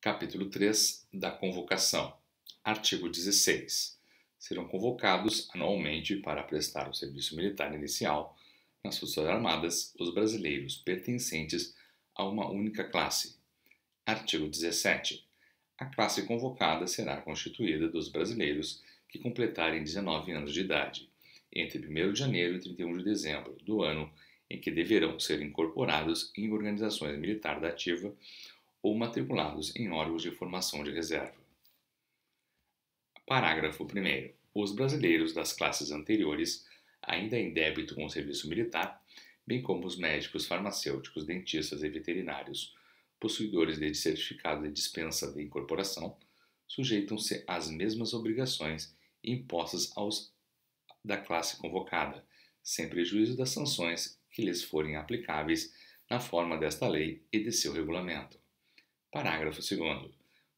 Capítulo 3 da convocação. Artigo 16. Serão convocados anualmente para prestar o serviço militar inicial nas Forças Armadas os brasileiros pertencentes a uma única classe. Artigo 17. A classe convocada será constituída dos brasileiros que completarem 19 anos de idade, entre 1º de janeiro e 31 de dezembro do ano em que deverão ser incorporados em organizações militares da ativa ou matriculados em órgãos de formação de reserva. Parágrafo 1º. Os brasileiros das classes anteriores, ainda em débito com o serviço militar, bem como os médicos, farmacêuticos, dentistas e veterinários, possuidores de certificado de dispensa de incorporação, sujeitam-se às mesmas obrigações impostas aos da classe convocada, sem prejuízo das sanções que lhes forem aplicáveis na forma desta lei e de seu regulamento. Parágrafo 2º.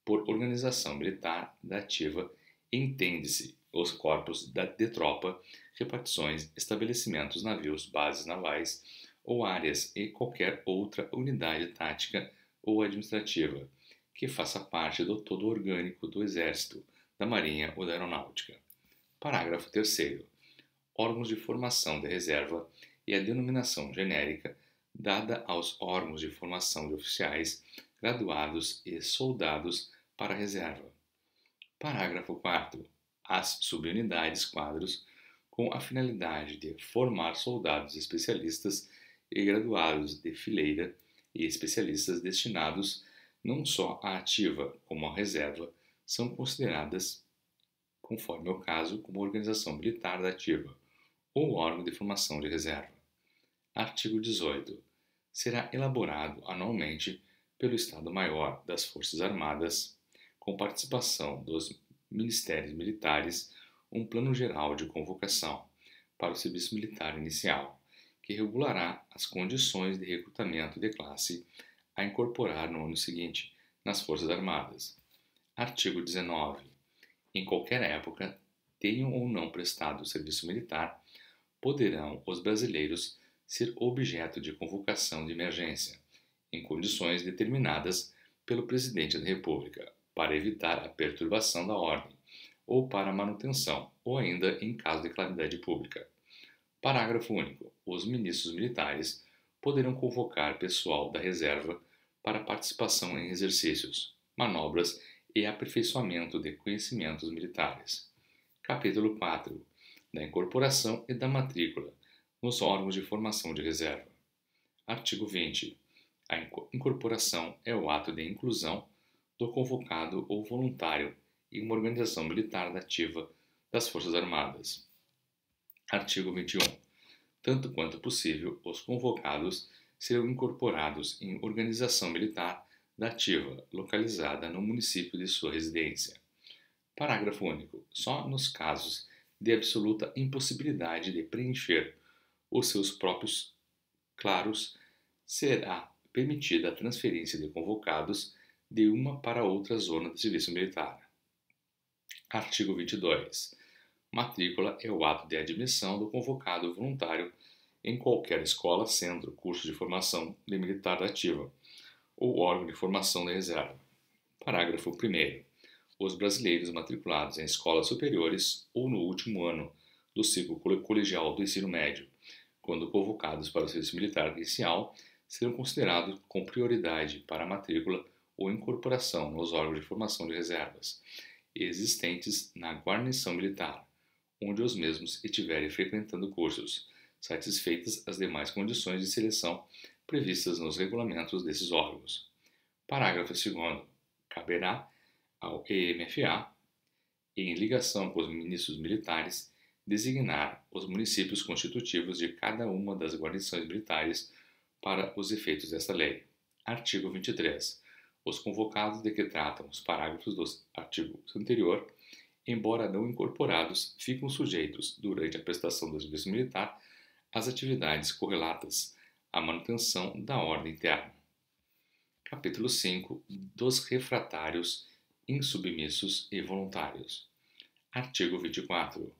Por organização militar da ativa, entende-se os corpos de tropa, repartições, estabelecimentos, navios, bases navais ou áreas e qualquer outra unidade tática ou administrativa que faça parte do todo orgânico do Exército, da Marinha ou da Aeronáutica. Parágrafo 3º. Órgãos de formação de reserva e a denominação genérica dada aos órgãos de formação de oficiais, graduados e soldados para a reserva. Parágrafo 4º. As subunidades quadros, com a finalidade de formar soldados especialistas e graduados de fileira e especialistas destinados não só à ativa como à reserva, são consideradas, conforme o caso, como organização militar da ativa ou órgão de formação de reserva. Artigo 18. Será elaborado anualmente pelo Estado-Maior das Forças Armadas, com participação dos Ministérios Militares, um plano geral de convocação para o serviço militar inicial, que regulará as condições de recrutamento de classe a incorporar no ano seguinte nas Forças Armadas. Artigo 19. Em qualquer época, tenham ou não prestado o serviço militar, poderão os brasileiros ser objeto de convocação de emergência, em condições determinadas pelo Presidente da República, para evitar a perturbação da ordem, ou para manutenção, ou ainda em caso de calamidade pública. Parágrafo único. Os ministros militares poderão convocar pessoal da reserva para participação em exercícios, manobras e aperfeiçoamento de conhecimentos militares. Capítulo 4. Da incorporação e da matrícula nos órgãos de formação de reserva. Artigo 20. A incorporação é o ato de inclusão do convocado ou voluntário em uma organização militar ativa das Forças Armadas. Artigo 21. Tanto quanto possível, os convocados serão incorporados em organização militar da ativa localizada no município de sua residência. Parágrafo único. Só nos casos de absoluta impossibilidade de preencher os seus próprios claros será permitida a transferência de convocados de uma para outra zona de serviço militar. Artigo 22. Matrícula é o ato de admissão do convocado voluntário em qualquer escola, centro, curso de formação de militar ativa ou órgão de formação de reserva. Parágrafo 1º. Os brasileiros matriculados em escolas superiores ou no último ano do ciclo colegial do ensino médio, quando convocados para o serviço militar inicial, serão considerados com prioridade para a matrícula ou incorporação nos órgãos de formação de reservas existentes na guarnição militar, onde os mesmos estiverem frequentando cursos, satisfeitas as demais condições de seleção previstas nos regulamentos desses órgãos. Parágrafo 2º. Caberá ao EMFA, em ligação com os ministros militares, designar os municípios constitutivos de cada uma das guarnições militares para os efeitos desta lei. Artigo 23. Os convocados de que tratam os parágrafos do artigo anterior, embora não incorporados, ficam sujeitos, durante a prestação do serviço militar, às atividades correlatas à manutenção da ordem interna. Capítulo 5. Dos refratários, insubmissos e voluntários. Artigo 24.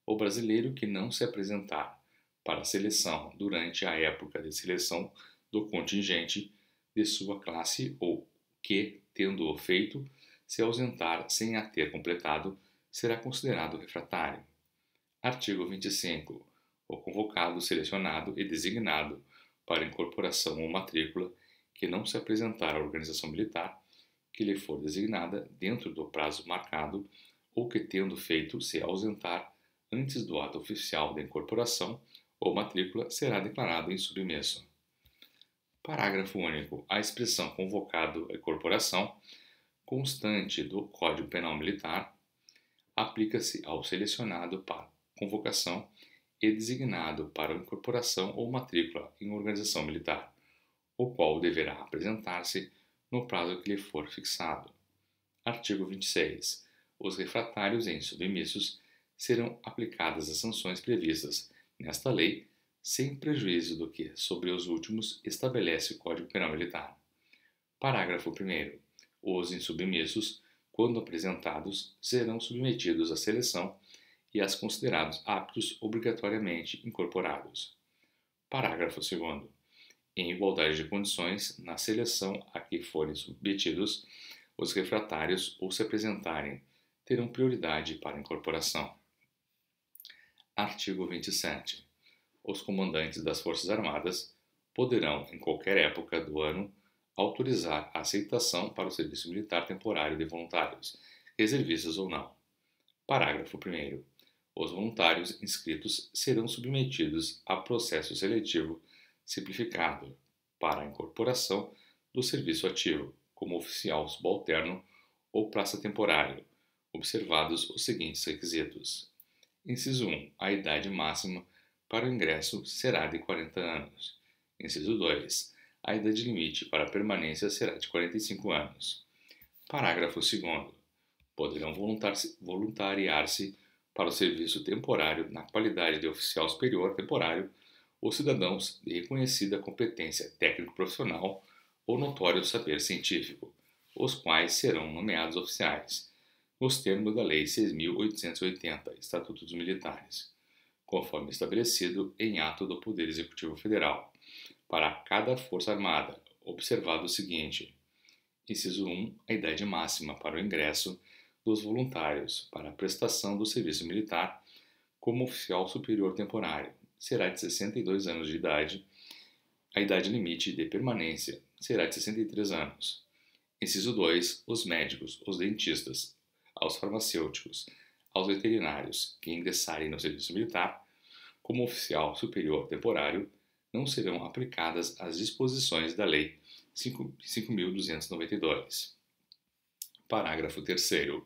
O brasileiro que não se apresentar para a seleção durante a época de seleção do contingente de sua classe ou que, tendo-o feito, se ausentar sem a ter completado, será considerado refratário. Artigo 25. O convocado, selecionado e designado para incorporação ou matrícula que não se apresentar à organização militar que lhe for designada dentro do prazo marcado ou que, tendo feito, se ausentar antes do ato oficial da incorporação ou matrícula, será declarado insubmisso. Parágrafo único. A expressão convocado à incorporação, constante do Código Penal Militar, aplica-se ao selecionado para convocação e designado para incorporação ou matrícula em organização militar, o qual deverá apresentar-se no prazo que lhe for fixado. Artigo 26. Os refratários e insubmissos serão aplicadas as sanções previstas nesta lei, sem prejuízo do que, sobre os últimos, estabelece o Código Penal Militar. Parágrafo 1º. Os insubmissos, quando apresentados, serão submetidos à seleção e as considerados aptos obrigatoriamente incorporados. Parágrafo 2º. Em igualdade de condições, na seleção a que forem submetidos, os refratários ou se apresentarem terão prioridade para incorporação. Artigo 27. Os comandantes das Forças Armadas poderão, em qualquer época do ano, autorizar a aceitação para o serviço militar temporário de voluntários, reservistas ou não. Parágrafo 1º. Os voluntários inscritos serão submetidos a processo seletivo simplificado para a incorporação do serviço ativo, como oficial subalterno ou praça temporário, observados os seguintes requisitos. Inciso 1. A idade máxima para o ingresso será de 40 anos. Inciso 2. A idade limite para a permanência será de 45 anos. Parágrafo 2º. Poderão voluntariar-se para o serviço temporário na qualidade de oficial superior temporário os cidadãos de reconhecida competência técnico-profissional ou notório saber científico, os quais serão nomeados oficiais, nos termos da Lei 6.880, Estatuto dos Militares, conforme estabelecido em ato do Poder Executivo Federal, para cada Força Armada, observado o seguinte. Inciso 1. A idade máxima para o ingresso dos voluntários para a prestação do serviço militar como oficial superior temporário será de 62 anos de idade. A idade limite de permanência será de 63 anos. Inciso 2. Os médicos, os dentistas, aos farmacêuticos, aos veterinários que ingressarem no serviço militar como oficial superior temporário não serão aplicadas as disposições da Lei 5.292. Parágrafo 3º.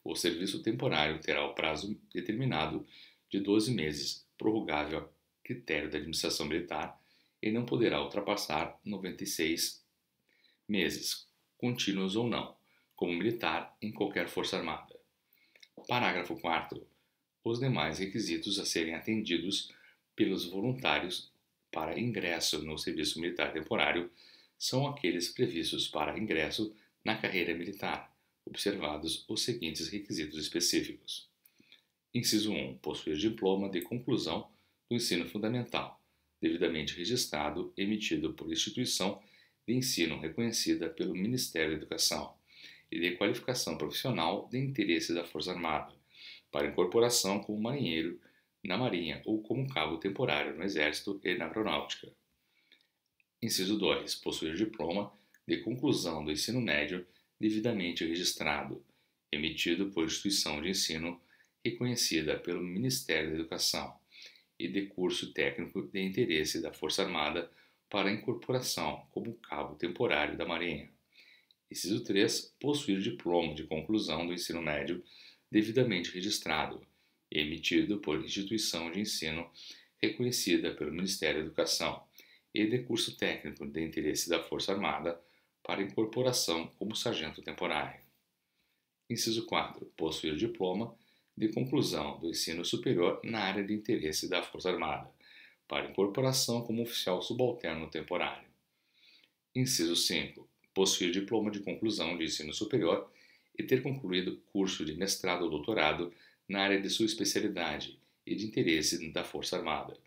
O serviço temporário terá o prazo determinado de 12 meses, prorrogável a critério da administração militar, e não poderá ultrapassar 96 meses, contínuos ou não, como militar em qualquer força armada. Parágrafo 4º. Os demais requisitos a serem atendidos pelos voluntários para ingresso no serviço militar temporário são aqueles previstos para ingresso na carreira militar, observados os seguintes requisitos específicos. Inciso 1. Possuir diploma de conclusão do ensino fundamental, devidamente registrado, emitido por instituição de ensino reconhecida pelo Ministério da Educação e de qualificação profissional de interesse da Força Armada, para incorporação como marinheiro na Marinha ou como cabo temporário no Exército e na Aeronáutica. Inciso 2. Possuir diploma de conclusão do ensino médio devidamente registrado, emitido por instituição de ensino reconhecida pelo Ministério da Educação e de curso técnico de interesse da Força Armada para incorporação como cabo temporário da Marinha. Inciso 3. Possuir diploma de conclusão do ensino médio devidamente registrado, emitido por instituição de ensino reconhecida pelo Ministério da Educação e de curso técnico de interesse da Força Armada para incorporação como sargento temporário. Inciso 4. Possuir diploma de conclusão do ensino superior na área de interesse da Força Armada, para incorporação como oficial subalterno temporário. Inciso 5. Possuir diploma de conclusão de ensino superior e ter concluído curso de mestrado ou doutorado na área de sua especialidade e de interesse da Força Armada,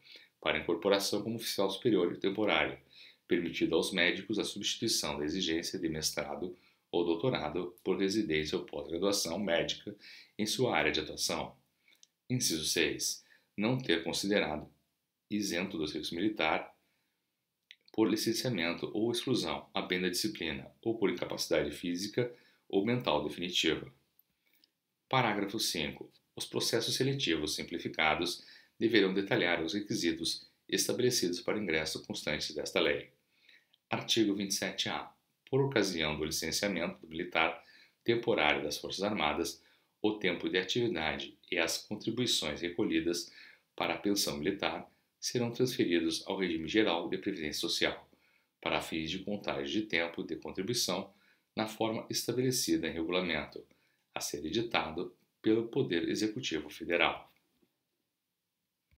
para incorporação como oficial superior temporário, permitido aos médicos a substituição da exigência de mestrado ou doutorado por residência ou pós-graduação médica em sua área de atuação. Inciso 6. Não ter considerado isento do serviço militar por licenciamento ou exclusão, a bem da disciplina, ou por incapacidade física ou mental definitiva. Parágrafo 5. Os processos seletivos simplificados deverão detalhar os requisitos estabelecidos para o ingresso constantes desta lei. Artigo 27-A. Por ocasião do licenciamento militar temporário das Forças Armadas, o tempo de atividade e as contribuições recolhidas para a pensão militar serão transferidos ao regime geral de previdência social, para fins de contagem de tempo de contribuição na forma estabelecida em regulamento, a ser editado pelo Poder Executivo Federal.